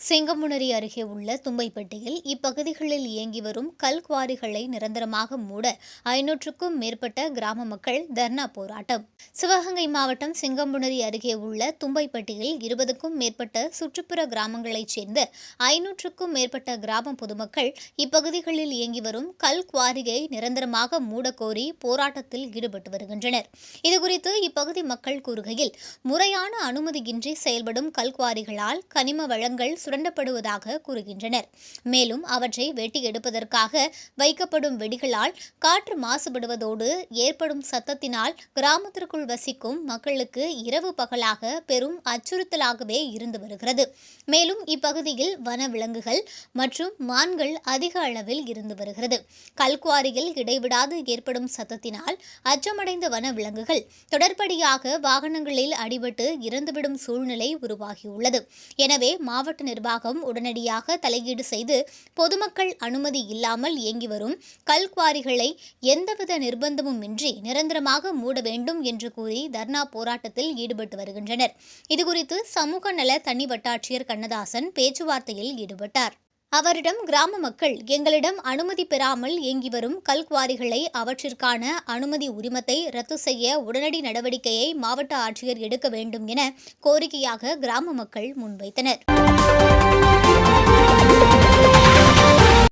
சிங்கமுனரி அருகே உள்ள தும்பைப்பட்டியில் இப்பகுதிகளில் இயங்கி வரும் கல்குவாரிகளை நிரந்தரமாக மூட 500க்கும் மேற்பட்ட கிராம மக்கள் தர்ணா போராட்டம். சிவகங்கை மாவட்டம் சிங்கமுனரி அருகே உள்ள தும்பைப்பட்டியில் 20க்கும் மேற்பட்ட சுற்றுப்புற கிராமங்களைச் சேர்ந்த 500க்கும் மேற்பட்ட கிராம பொதுமக்கள் இப்பகுதிகளில் இயங்கி வரும் கல்குவாரியை நிரந்தரமாக மூடக்கோரி போராட்டத்தில் ஈடுபட்டு வருகின்றனர். இதுகுறித்து இப்பகுதி மக்கள் கூறுகையில், முறையான அனுமதியின்றி செயல்படும் கல்குவாரிகளால் கனிம வளங்கள் சுரண்டப்படுவதாக கூறுகின்றனர். மேலும் அவற்றை வெட்டி எடுப்பதற்காக வைக்கப்படும் வெடிகளால் காற்று மாசுபடுவதோடு ஏற்படும் சத்தத்தினால் கிராமத்திற்குள் வசிக்கும் மக்களுக்கு இரவு பகலாக பெரும் அச்சுறுத்தலாகவே இருந்து வருகிறது. மேலும் இப்பகுதியில் வனவிலங்குகள் மற்றும் மான்கள் அதிக அளவில் இருந்து வருகிறது. கல்குவாரியில் இடைவிடாது ஏற்படும் சத்தத்தினால் அச்சமடைந்த வனவிலங்குகள் தொடர்படியாக வாகனங்களில் அடிபட்டு இறந்துவிடும் சூழ்நிலை உருவாகியுள்ளது. எனவே மாவட்ட நிர்வாகம் உடனடியாக தலையீடு செய்து பொதுமக்கள் அனுமதி இல்லாமல் இயங்கி வரும் கல்குவாரிகளை எந்தவித நிர்பந்தமும் இன்றி நிரந்தரமாக மூட வேண்டும் என்று கூறி தர்ணா போராட்டத்தில் ஈடுபட்டு வருகின்றனர். இதுகுறித்து சமூக நல தனி வட்டாட்சியர் கண்ணதாசன் பேச்சுவார்த்தையில் ஈடுபட்டார். அவரிடம் கிராம மக்கள் எங்களிடம் அனுமதி பெறாமல் இயங்கி வரும் கல்குவாரிகளை அவற்றிற்கான அனுமதி உரிமத்தை ரத்து செய்ய உடனடி நடவடிக்கையை மாவட்ட ஆட்சியர் எடுக்க வேண்டும் என கோரிக்கையாக கிராம மக்கள் முன்வைத்தனர்.